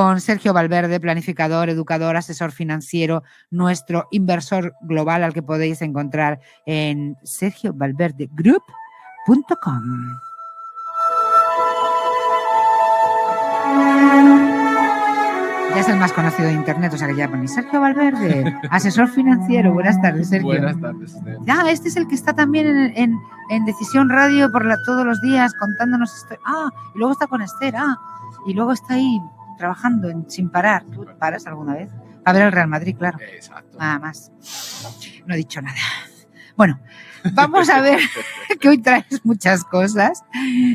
con Sergio Valverde, planificador, educador, asesor financiero, nuestro inversor global, al que podéis encontrar en sergiovalverdegroup.com. Ya es el más conocido de internet, o sea que ya ponéis Sergio Valverde, asesor financiero. Buenas tardes, Sergio. Buenas tardes. Ya, este es el que está también en Decisión Radio todos los días contándonos esto. Y luego está con Esther. Y luego está ahí trabajando sin parar. ¿Tú paras alguna vez? A ver el Real Madrid, claro. Exacto. Nada más. No he dicho nada. Bueno, vamos a ver que hoy traes muchas cosas.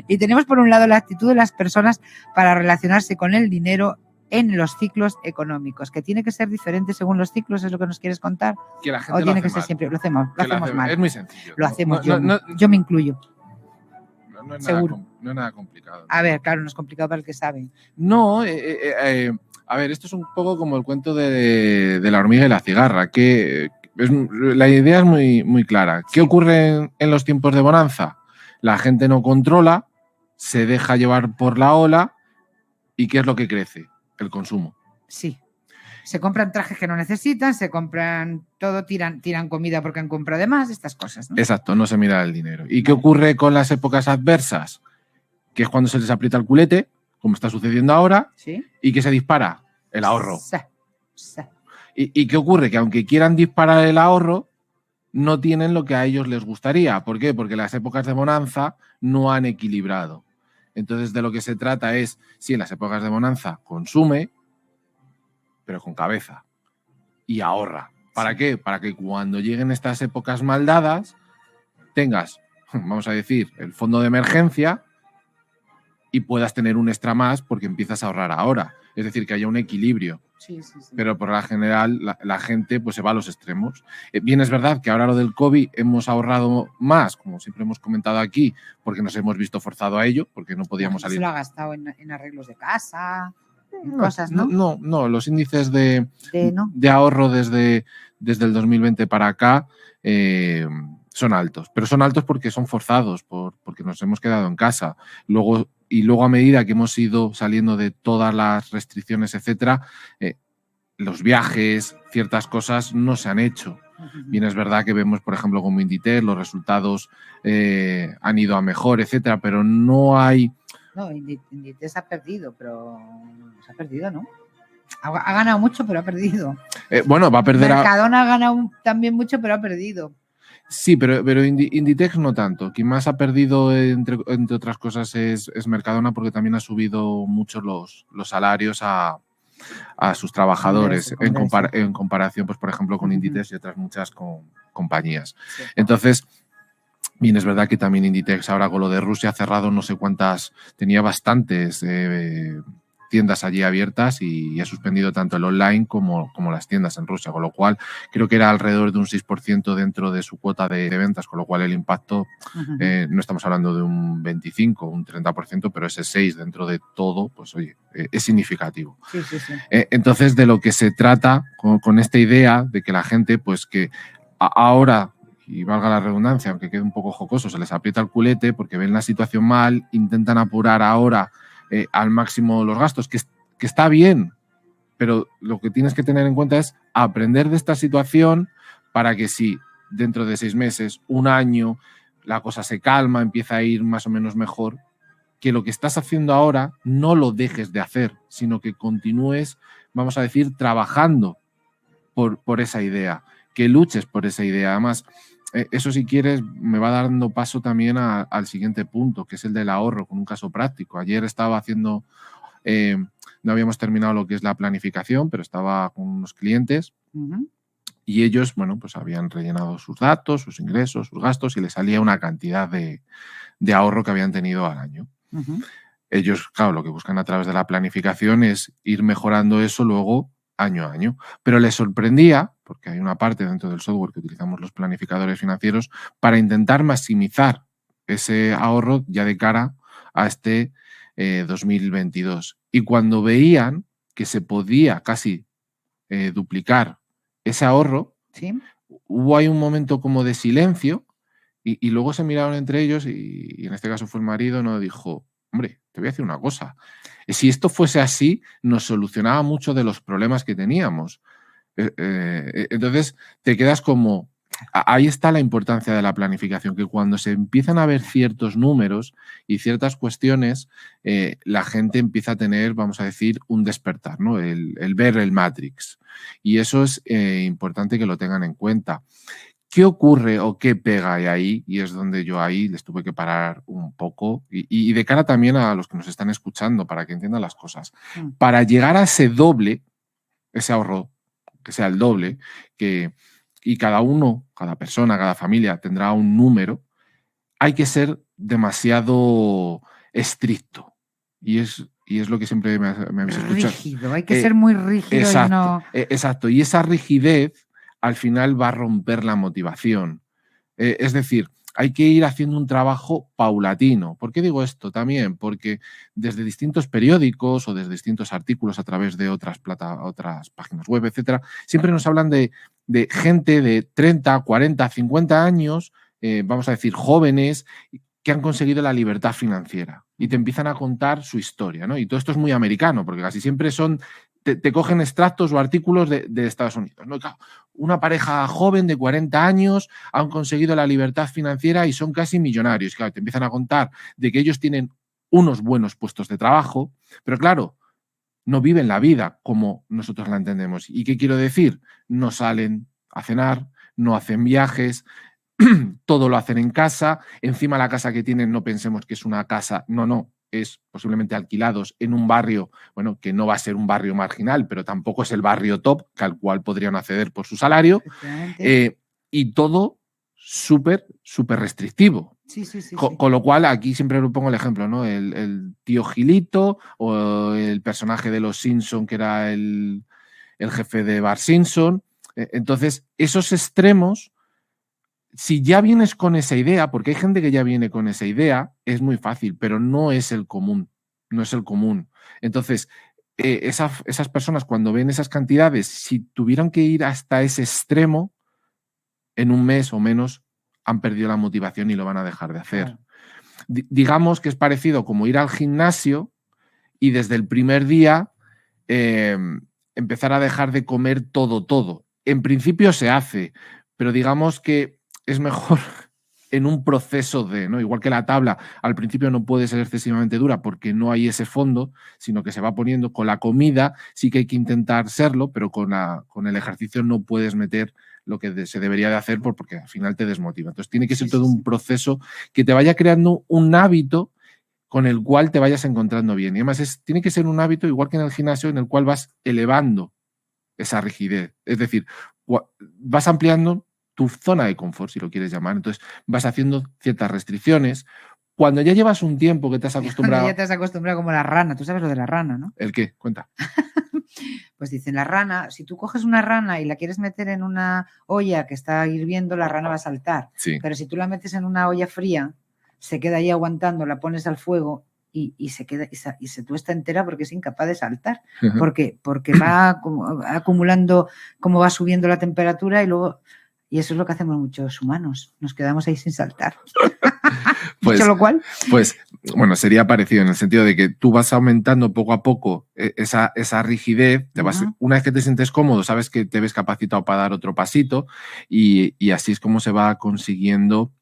Y tenemos por un lado la actitud de las personas para relacionarse con el dinero en los ciclos económicos, que tiene que ser diferente según los ciclos, ¿es lo que nos quieres contar? Que la gente ¿O tiene que ser mal. siempre? Lo hacemos mal. Es muy sencillo. Lo hacemos yo me incluyo. No es seguro. No es nada complicado. A ver, claro, no es complicado para el que sabe. No, a ver, esto es un poco como el cuento de la hormiga y la cigarra, que la idea es muy clara. ¿Qué ocurre en los tiempos de bonanza? La gente no controla, se deja llevar por la ola, ¿y qué es lo que crece? El consumo. Sí. Se compran trajes que no necesitan, se compran todo, tiran comida porque han comprado de más, estas cosas, ¿no? Exacto, no se mira el dinero. ¿Y qué ocurre con las épocas adversas? Que es cuando se les aprieta el culete, como está sucediendo ahora, ¿sí? Y que se dispara el ahorro. Sí. ¿Y qué ocurre? Que aunque quieran disparar el ahorro, no tienen lo que a ellos les gustaría. ¿Por qué? Porque las épocas de bonanza no han equilibrado. Entonces, de lo que se trata es, sí, en las épocas de bonanza consume, pero con cabeza. Y ahorra. ¿Para qué? Para que cuando lleguen estas épocas maldadas, tengas, vamos a decir, el fondo de emergencia y puedas tener un extra más porque empiezas a ahorrar ahora. Es decir, que haya un equilibrio. Sí. Pero por la general la gente pues se va a los extremos. Bien, es verdad que ahora lo del COVID hemos ahorrado más, como siempre hemos comentado aquí, porque nos hemos visto forzado a ello, porque no podíamos salir. Se lo ha gastado en arreglos de casa, cosas, ¿no? No, los índices de ahorro desde el 2020 para acá son altos, pero son altos porque son forzados, porque nos hemos quedado en casa. Luego a medida que hemos ido saliendo de todas las restricciones, etcétera, los viajes, ciertas cosas no se han hecho. Bien, es verdad que vemos, por ejemplo, como Inditex, los resultados han ido a mejor, etcétera, pero no hay... No, Inditex ha perdido, pero se ha perdido, ¿no? Ha ganado mucho, pero ha perdido. Bueno, va a perder... Mercadona ha ganado también mucho, pero ha perdido. Sí, pero Inditex no tanto. Quien más ha perdido, entre otras cosas, es Mercadona, porque también ha subido mucho los salarios a sus trabajadores en comparación, pues por ejemplo, con Inditex y otras muchas compañías. Sí. Entonces, bien, es verdad que también Inditex ahora con lo de Rusia ha cerrado no sé cuántas, tenía bastantes tiendas allí abiertas y ha suspendido tanto el online como las tiendas en Rusia, con lo cual creo que era alrededor de un 6% dentro de su cuota de ventas, con lo cual el impacto no estamos hablando de un 25, un 30%, pero ese 6 dentro de todo, pues oye, es significativo. Sí. Entonces, de lo que se trata con esta idea de que la gente, pues que ahora, y valga la redundancia, aunque quede un poco jocoso, se les aprieta el culete porque ven la situación mal, intentan apurar ahora al máximo los gastos, que está bien, pero lo que tienes que tener en cuenta es aprender de esta situación para que si dentro de 6 meses, un año, la cosa se calma, empieza a ir más o menos mejor, que lo que estás haciendo ahora no lo dejes de hacer, sino que continúes, vamos a decir, trabajando por esa idea, que luches por esa idea. Además, eso, si quieres, me va dando paso también al siguiente punto, que es el del ahorro, con un caso práctico. Ayer estaba haciendo, no habíamos terminado lo que es la planificación, pero estaba con unos clientes y ellos, bueno, pues habían rellenado sus datos, sus ingresos, sus gastos y les salía una cantidad de ahorro que habían tenido al año. Ellos, claro, lo que buscan a través de la planificación es ir mejorando eso luego año a año. Pero les sorprendía, porque hay una parte dentro del software que utilizamos los planificadores financieros para intentar maximizar ese ahorro ya de cara a este 2022. Y cuando veían que se podía casi duplicar ese ahorro, ¿sí? Hubo ahí un momento como de silencio y luego se miraron entre ellos y en este caso fue el marido, ¿no? Dijo, hombre, te voy a decir una cosa. Si esto fuese así, nos solucionaba muchos de los problemas que teníamos. Entonces, te quedas como... Ahí está la importancia de la planificación, que cuando se empiezan a ver ciertos números y ciertas cuestiones, la gente empieza a tener, vamos a decir, un despertar, ¿no? El ver el Matrix. Y eso es importante que lo tengan en cuenta. ¿Qué ocurre o qué pega ahí? Y es donde yo ahí les tuve que parar un poco y de cara también a los que nos están escuchando para que entiendan las cosas. Para llegar a ese doble, ese ahorro, que sea el doble, y cada uno, cada persona, cada familia tendrá un número, hay que ser demasiado estricto. Y es lo que siempre me habéis escuchado. Rígido, hay que ser muy rígido. Exacto, y no... exacto. Y esa rigidez al final va a romper la motivación. Es decir, hay que ir haciendo un trabajo paulatino. ¿Por qué digo esto también? Porque desde distintos periódicos o desde distintos artículos a través de otras páginas web, etcétera, siempre nos hablan de gente de 30, 40, 50 años, vamos a decir jóvenes, que han conseguido la libertad financiera y te empiezan a contar su historia, ¿no? Y todo esto es muy americano, porque casi siempre te cogen extractos o artículos de Estados Unidos, ¿no? Claro, una pareja joven de 40 años han conseguido la libertad financiera y son casi millonarios. Claro, te empiezan a contar de que ellos tienen unos buenos puestos de trabajo, pero claro, no viven la vida como nosotros la entendemos. ¿Y qué quiero decir? No salen a cenar, no hacen viajes, todo lo hacen en casa. Encima la casa que tienen no pensemos que es una casa, no, es posiblemente alquilados en un barrio, bueno, que no va a ser un barrio marginal, pero tampoco es el barrio top al cual podrían acceder por su salario. Y todo súper restrictivo. Sí. Con lo cual, aquí siempre lo pongo el ejemplo, ¿no? El tío Gilito o el personaje de los Simpson, que era el jefe de Bart Simpson. Entonces, esos extremos, si ya vienes con esa idea, porque hay gente que ya viene con esa idea, es muy fácil, pero no es el común. No es el común. Entonces, esas personas, cuando ven esas cantidades, si tuvieran que ir hasta ese extremo, en un mes o menos han perdido la motivación y lo van a dejar de hacer. Claro. Digamos que es parecido como ir al gimnasio y desde el primer día empezar a dejar de comer todo. En principio se hace, pero digamos que es mejor en un proceso de, ¿no? Igual que la tabla, al principio no puede ser excesivamente dura porque no hay ese fondo, sino que se va poniendo. Con la comida sí que hay que intentar serlo, pero con el ejercicio no puedes meter lo que se debería de hacer porque al final te desmotiva. Entonces tiene que ser todo un proceso que te vaya creando un hábito con el cual te vayas encontrando bien. Y además tiene que ser un hábito, igual que en el gimnasio, en el cual vas elevando esa rigidez. Es decir, vas ampliando tu zona de confort, si lo quieres llamar. Entonces vas haciendo ciertas restricciones. Cuando ya llevas un tiempo que te has acostumbrado... Cuando ya te has acostumbrado como la rana. Tú sabes lo de la rana, ¿no? ¿El qué? Cuenta. Pues dicen, la rana, si tú coges una rana y la quieres meter en una olla que está hirviendo, la rana va a saltar. Sí. Pero si tú la metes en una olla fría, se queda ahí aguantando, la pones al fuego y se queda y se tuesta entera porque es incapaz de saltar. Porque va acumulando, como va subiendo la temperatura y luego... Y eso es lo que hacemos muchos humanos. Nos quedamos ahí sin saltar. Pues, dicho lo cual. Pues, bueno, sería parecido en el sentido de que tú vas aumentando poco a poco esa rigidez. Una vez que te sientes cómodo, sabes que te ves capacitado para dar otro pasito y así es como se va consiguiendo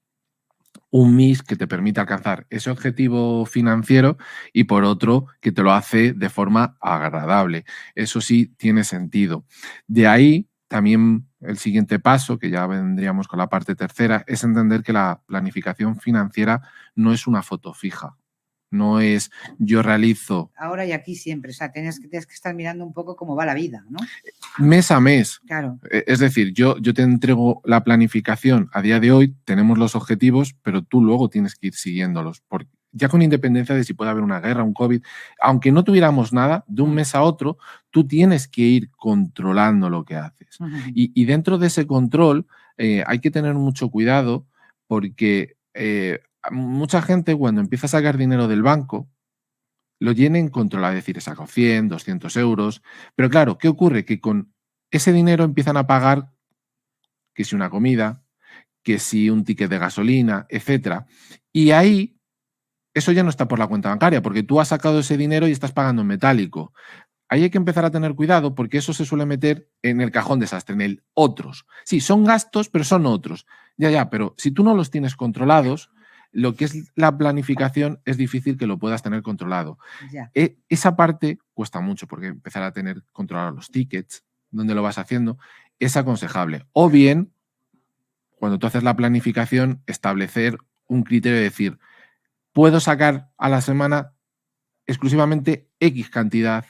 un mix que te permite alcanzar ese objetivo financiero y por otro que te lo hace de forma agradable. Eso sí tiene sentido. De ahí también el siguiente paso, que ya vendríamos con la parte tercera, es entender que la planificación financiera no es una foto fija. No es yo realizo... Ahora y aquí siempre. O sea, tienes que estar mirando un poco cómo va la vida, ¿no? Mes a mes. Claro. Es decir, yo te entrego la planificación a día de hoy, tenemos los objetivos, pero tú luego tienes que ir siguiéndolos. Porque ya con independencia de si puede haber una guerra, un COVID, aunque no tuviéramos nada, de un mes a otro, tú tienes que ir controlando lo que haces. Y dentro de ese control hay que tener mucho cuidado porque mucha gente cuando empieza a sacar dinero del banco, lo tienen controlado, es decir, he sacado 100, 200 euros, pero claro, ¿qué ocurre? Que con ese dinero empiezan a pagar que si una comida, que si un ticket de gasolina, etcétera. Y ahí eso ya no está por la cuenta bancaria, porque tú has sacado ese dinero y estás pagando en metálico. Ahí hay que empezar a tener cuidado porque eso se suele meter en el cajón desastre, en el otros. Sí, son gastos, pero son otros. Ya, pero si tú no los tienes controlados, lo que es la planificación es difícil que lo puedas tener controlado. Ya. Esa parte cuesta mucho porque empezar a tener controlados los tickets, donde lo vas haciendo, es aconsejable. O bien, cuando tú haces la planificación, establecer un criterio de decir, puedo sacar a la semana exclusivamente X cantidad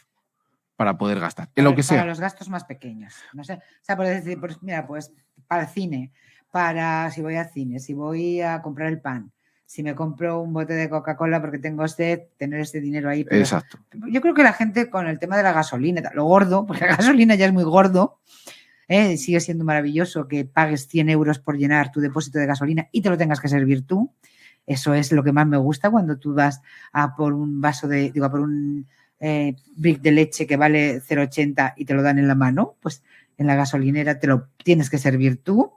para poder gastar, en lo que sea. Para los gastos más pequeños. No sé, o sea, por decir, pues, mira, pues para el cine, para si voy al cine, si voy a comprar el pan, si me compro un bote de Coca-Cola porque tengo sed, tener ese dinero ahí. Pero exacto. Yo creo que la gente con el tema de la gasolina, lo gordo, porque la gasolina ya es muy gordo, sigue siendo maravilloso que pagues 100 euros por llenar tu depósito de gasolina y te lo tengas que servir tú. Eso es lo que más me gusta cuando tú vas a por un vaso de, digo, a por un brick de leche que vale 0,80 y te lo dan en la mano, pues en la gasolinera te lo tienes que servir tú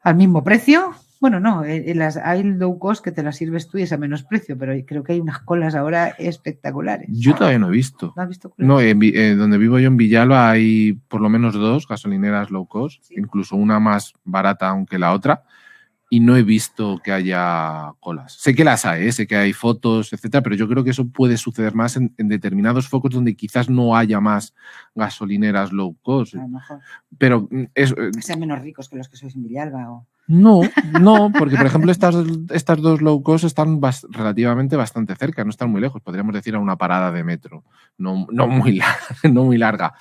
al mismo precio. Bueno, no, hay low cost que te las sirves tú y es a menos precio, pero creo que hay unas colas ahora espectaculares. Yo todavía no he visto. ¿No has visto colas? No, donde vivo yo en Villalba hay por lo menos 2 gasolineras low cost, ¿sí? Incluso una más barata aunque la otra, y no he visto que haya colas. Sé que las hay, sé que hay fotos, etcétera, pero yo creo que eso puede suceder más en determinados focos donde quizás no haya más gasolineras low cost. A lo mejor. Pero que sean menos ricos que los que sois en Villalba o... No, porque por ejemplo estas 2 low cost están relativamente bastante cerca, no están muy lejos, podríamos decir a una parada de metro, no muy larga.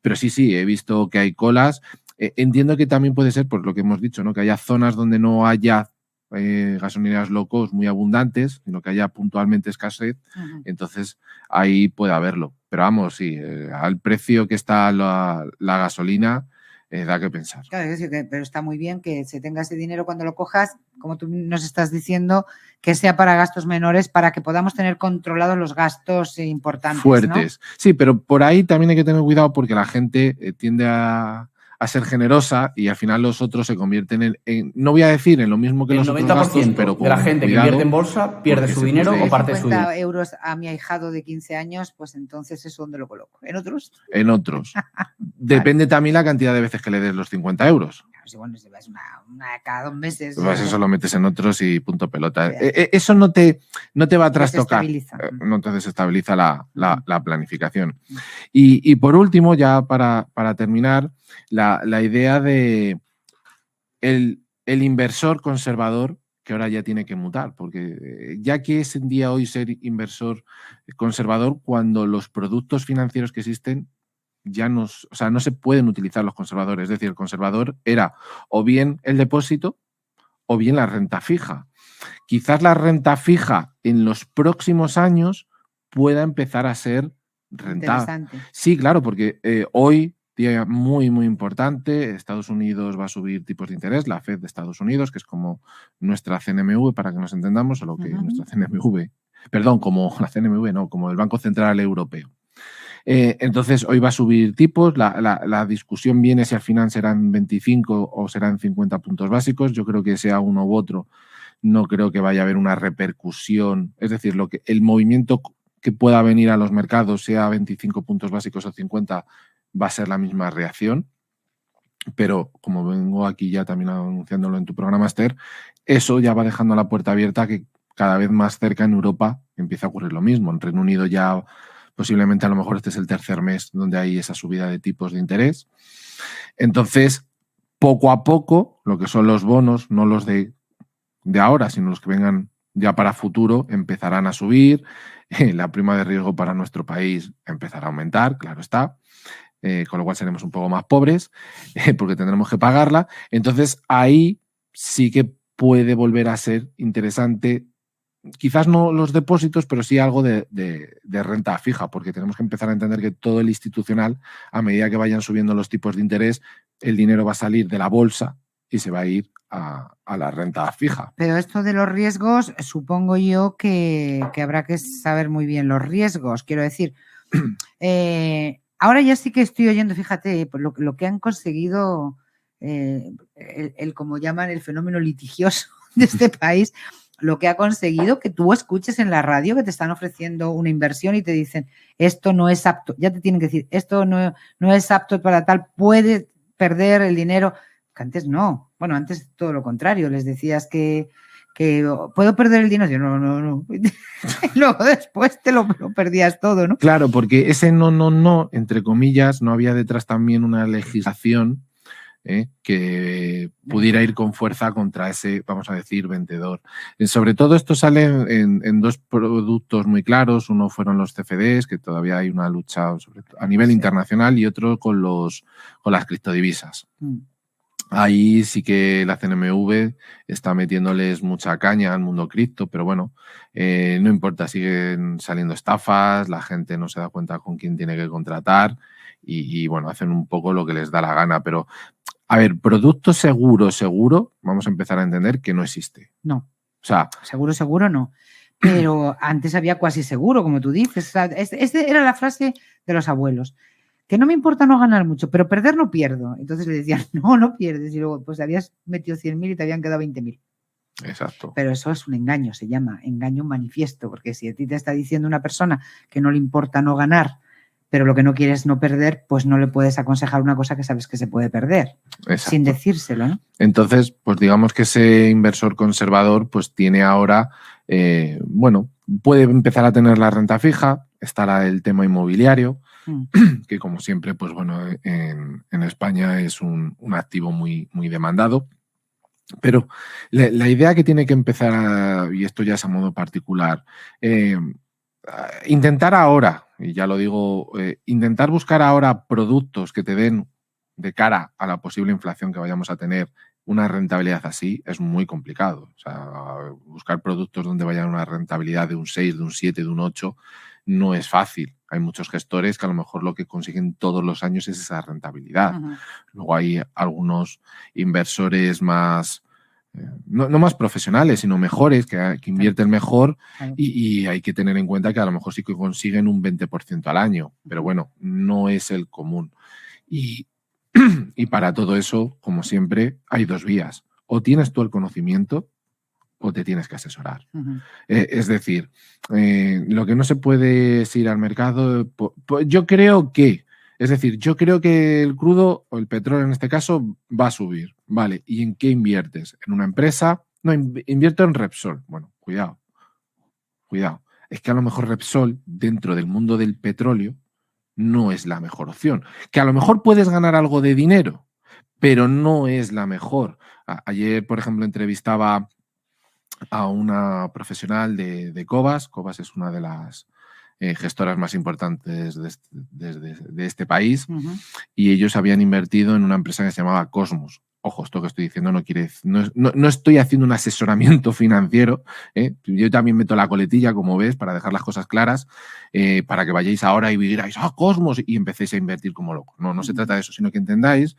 Pero sí, he visto que hay colas. Entiendo que también puede ser, por lo que hemos dicho, ¿no? Que haya zonas donde no haya gasolineras low cost muy abundantes, sino que haya puntualmente escasez, entonces ahí puede haberlo. Pero vamos, sí, al precio que está la gasolina, da que pensar. Claro, es decir, pero está muy bien que se tenga ese dinero cuando lo cojas, como tú nos estás diciendo, que sea para gastos menores, para que podamos tener controlados los gastos importantes. Fuertes. ¿No? Sí, pero por ahí también hay que tener cuidado porque la gente tiende a ser generosa y al final los otros se convierten en no voy a decir en lo mismo que los otros gastos, pero de la gente que invierte en bolsa pierde su dinero o parte de su dinero. 50 euros a mi ahijado de 15 años, pues entonces ¿eso dónde lo coloco? ¿En otros? En otros. Depende también la cantidad de veces que le des los 50 euros. Si bueno, si vas una cada 2 meses. Pues eso lo metes en otros y punto pelota. Eso no te va a trastocar. No te desestabiliza la planificación. Y por último, ya para terminar, la idea de el inversor conservador que ahora ya tiene que mutar, porque ya que es en día hoy ser inversor conservador cuando los productos financieros que existen ya no se pueden utilizar los conservadores. Es decir, el conservador era o bien el depósito o bien la renta fija. Quizás la renta fija en los próximos años pueda empezar a ser rentable. Sí, claro, porque hoy, día muy, muy importante, Estados Unidos va a subir tipos de interés, la Fed de Estados Unidos, que es como nuestra CNMV, para que nos entendamos, solo que nuestra CNMV, perdón, como la CNMV, no, como el Banco Central Europeo. Entonces, hoy va a subir tipos. La discusión viene si al final serán 25 o serán 50 puntos básicos. Yo creo que sea uno u otro. No creo que vaya a haber una repercusión. Es decir, el movimiento que pueda venir a los mercados, sea 25 puntos básicos o 50, va a ser la misma reacción. Pero, como vengo aquí ya también anunciándolo en tu programa, Esther, eso ya va dejando la puerta abierta a que cada vez más cerca en Europa empieza a ocurrir lo mismo. En Reino Unido ya... Posiblemente a lo mejor este es el tercer mes donde hay esa subida de tipos de interés. Entonces, poco a poco, lo que son los bonos, no los de ahora, sino los que vengan ya para futuro, empezarán a subir. La prima de riesgo para nuestro país empezará a aumentar, claro está. Con lo cual seremos un poco más pobres porque tendremos que pagarla. Entonces, ahí sí que puede volver a ser interesante. Quizás no los depósitos, pero sí algo de renta fija, porque tenemos que empezar a entender que todo el institucional, a medida que vayan subiendo los tipos de interés, el dinero va a salir de la bolsa y se va a ir a la renta fija. Pero esto de los riesgos, supongo yo que habrá que saber muy bien los riesgos. Quiero decir, ahora ya sí que estoy oyendo, fíjate, pues lo que han conseguido, como llaman, el fenómeno litigioso de este país. lo que ha conseguido que tú escuches en la radio que te están ofreciendo una inversión y te dicen, esto no es apto, ya te tienen que decir, esto no es apto para tal, puedes perder el dinero. Que antes no. Bueno, antes todo lo contrario, les decías que puedo perder el dinero. Yo, no. Luego después te lo perdías todo, ¿no? Claro, porque ese no, entre comillas, no había detrás también una legislación que pudiera ir con fuerza contra ese, vamos a decir, vendedor. Sobre todo esto sale en dos productos muy claros. Uno fueron los CFDs, que todavía hay una lucha a nivel internacional, y otro con las criptodivisas. Ahí sí que la CNMV está metiéndoles mucha caña al mundo cripto, pero bueno, no importa, siguen saliendo estafas, la gente no se da cuenta con quién tiene que contratar y bueno, hacen un poco lo que les da la gana. Pero, a ver, producto seguro, vamos a empezar a entender que no existe. No. O sea, seguro no. Pero antes había cuasi seguro, como tú dices. O sea, era la frase de los abuelos. Que no me importa no ganar mucho, pero perder no pierdo. Entonces le decían, no pierdes. Y luego, pues habías metido 100.000 y te habían quedado 20.000. Exacto. Pero eso es un engaño, se llama engaño manifiesto, porque si a ti te está diciendo una persona que no le importa no ganar, pero lo que no quiere es no perder, pues no le puedes aconsejar una cosa que sabes que se puede perder. Exacto. Sin decírselo, ¿no? Entonces, pues digamos que ese inversor conservador pues tiene ahora, puede empezar a tener la renta fija, estará el tema inmobiliario, que como siempre, pues bueno, en España es un activo muy, muy demandado. Pero la idea que tiene que empezar, y esto ya es a modo particular, intentar ahora, y ya lo digo, intentar buscar ahora productos que te den de cara a la posible inflación que vayamos a tener una rentabilidad así es muy complicado. O sea, buscar productos donde vaya una rentabilidad de un 6, de un 7, de un 8 no es fácil. Hay muchos gestores que a lo mejor lo que consiguen todos los años es esa rentabilidad. Luego hay algunos inversores más, no más profesionales, sino mejores, que invierten mejor y hay que tener en cuenta que a lo mejor sí que consiguen un 20% al año. Pero bueno, no es el común. Y para todo eso, como siempre, hay dos vías. O tienes tú el conocimiento o te tienes que asesorar. Es decir, lo que no se puede es ir al mercado. Yo creo que el crudo o el petróleo en este caso va a subir. Vale, ¿y en qué inviertes? ¿En una empresa? No, invierto en Repsol. Bueno, cuidado. Es que a lo mejor Repsol, dentro del mundo del petróleo, no es la mejor opción. Que a lo mejor puedes ganar algo de dinero, pero no es la mejor. Ayer, por ejemplo, entrevistaba a una profesional de Cobas. Cobas es una de las gestoras más importantes de este país, y ellos habían invertido en una empresa que se llamaba Cosmos. Ojo, esto que estoy diciendo no estoy haciendo un asesoramiento financiero. Yo también meto la coletilla, como ves, para dejar las cosas claras, para que vayáis ahora y digáis, Cosmos, y empecéis a invertir como locos. No se trata de eso, sino que entendáis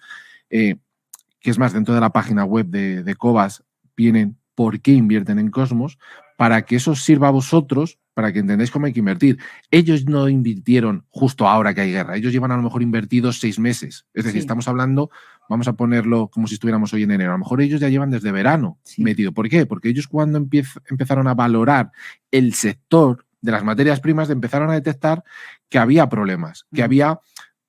que es más, dentro de la página web de Cobas vienen por qué invierten en Cosmos, para que eso os sirva a vosotros, para que entendáis cómo hay que invertir. Ellos no invirtieron justo ahora que hay guerra, ellos llevan a lo mejor invertidos 6 meses. Es decir, estamos hablando, vamos a ponerlo como si estuviéramos hoy en enero, a lo mejor ellos ya llevan desde verano metido. ¿Por qué? Porque ellos cuando empezaron a valorar el sector de las materias primas, empezaron a detectar que había problemas, que había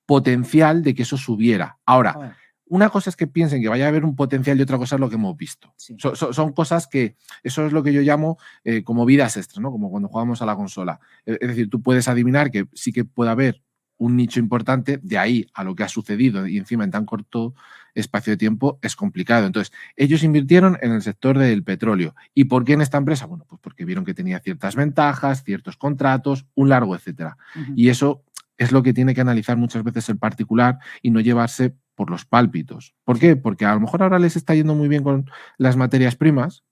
potencial de que eso subiera. Ahora, una cosa es que piensen que vaya a haber un potencial y otra cosa es lo que hemos visto. Son cosas que, eso es lo que yo llamo como vidas extras, ¿no? Como cuando jugamos a la consola. Es decir, tú puedes adivinar que sí que puede haber un nicho importante, de ahí a lo que ha sucedido y encima en tan corto espacio de tiempo es complicado. Entonces, ellos invirtieron en el sector del petróleo. ¿Y por qué en esta empresa? Bueno, pues porque vieron que tenía ciertas ventajas, ciertos contratos, un largo etcétera. Y eso es lo que tiene que analizar muchas veces el particular y no llevarse por los pálpitos. ¿Por qué? Porque a lo mejor ahora les está yendo muy bien con las materias primas,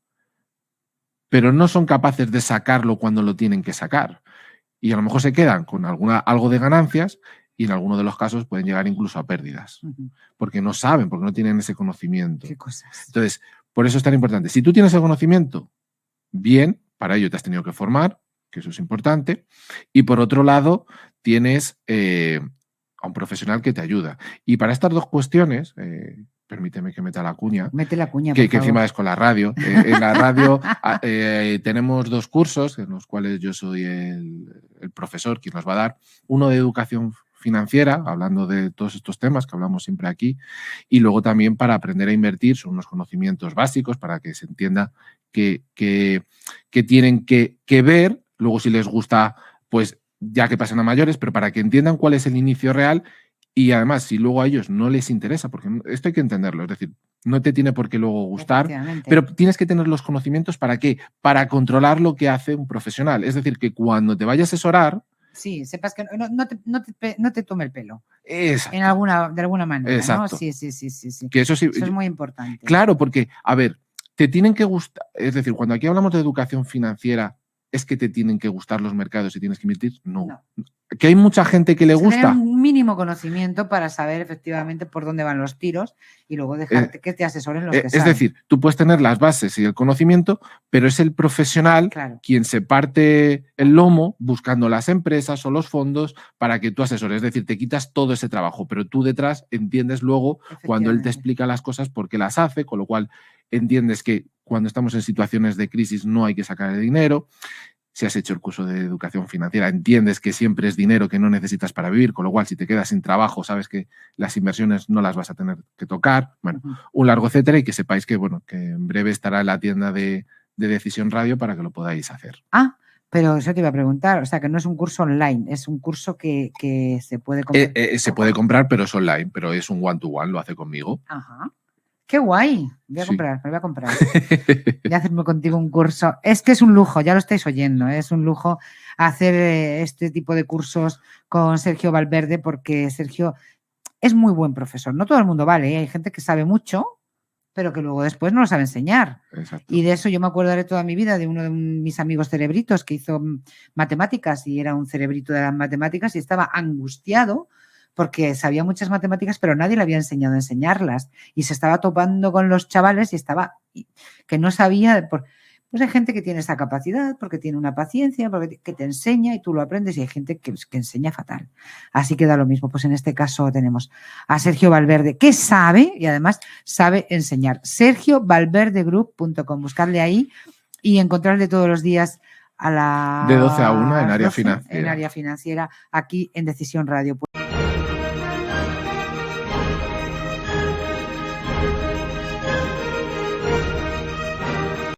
pero no son capaces de sacarlo cuando lo tienen que sacar. Y a lo mejor se quedan con algo de ganancias y en algunos de los casos pueden llegar incluso a pérdidas. Porque no saben, porque no tienen ese conocimiento. ¿Qué cosas? Entonces, por eso es tan importante. Si tú tienes el conocimiento, bien, para ello te has tenido que formar, que eso es importante. Y por otro lado, tienes a un profesional que te ayuda. Y para estas dos cuestiones, permíteme que meta la cuña. Mete la cuña, que por favor. encima es con la radio. En la radio tenemos 2 cursos en los cuales yo soy el profesor, quien nos va a dar. Uno de educación financiera, hablando de todos estos temas que hablamos siempre aquí, y luego también para aprender a invertir, son unos conocimientos básicos para que se entienda que tienen que ver, luego si les gusta, pues ya que pasan a mayores, pero para que entiendan cuál es el inicio real. Y además, si luego a ellos no les interesa, porque esto hay que entenderlo, es decir, no te tiene por qué luego gustar, pero tienes que tener los conocimientos ¿para qué? Para controlar lo que hace un profesional. Es decir, que cuando te vaya a asesorar... Sí, sepas que no te tome el pelo. Exacto. De alguna manera, exacto. ¿no? Sí. Que eso es muy importante. Claro, porque, a ver, te tienen que gustar, es decir, cuando aquí hablamos de educación financiera, ¿es que te tienen que gustar los mercados y tienes que invertir? No. ¿Que hay mucha gente que le gusta? Tener un mínimo conocimiento para saber efectivamente por dónde van los tiros y luego dejarte que te asesoren los que saben. Es decir, tú puedes tener las bases y el conocimiento, pero es el profesional quien se parte el lomo buscando las empresas o los fondos para que tú asesores. Es decir, te quitas todo ese trabajo, pero tú detrás entiendes luego cuando él te explica las cosas por qué las hace, con lo cual entiendes que cuando estamos en situaciones de crisis no hay que sacar el dinero. Si has hecho el curso de educación financiera, entiendes que siempre es dinero que no necesitas para vivir, con lo cual si te quedas sin trabajo, sabes que las inversiones no las vas a tener que tocar. Bueno, un largo etcétera, y que sepáis que, bueno, que en breve estará en la tienda de Decisión Radio para que lo podáis hacer. Ah, pero eso te iba a preguntar, o sea, que no es un curso online, es un curso que se puede comprar. Se puede comprar, pero es online, pero es un one-to-one, lo hace conmigo. Ajá. ¡Qué guay! Me voy a comprar. Voy a hacerme contigo un curso. Es que es un lujo, ya lo estáis oyendo, ¿eh? Es un lujo hacer este tipo de cursos con Sergio Valverde, porque Sergio es muy buen profesor. No todo el mundo vale, ¿eh? Hay gente que sabe mucho, pero que luego después no lo sabe enseñar. Exacto. Y de eso yo me acordaré toda mi vida de uno de mis amigos cerebritos que hizo matemáticas y era un cerebrito de las matemáticas y estaba angustiado porque sabía muchas matemáticas, pero nadie le había enseñado a enseñarlas. Y se estaba topando con los chavales y estaba que no sabía. Pues hay gente que tiene esa capacidad, porque tiene una paciencia, porque que te enseña y tú lo aprendes, y hay gente que enseña fatal. Así que da lo mismo. Pues en este caso tenemos a Sergio Valverde, que sabe y además sabe enseñar. SergioValverdeGroup.com. Buscarle ahí y encontrarle todos los días a de 12 a 1 en área financiera. En área financiera, aquí en Decisión Radio.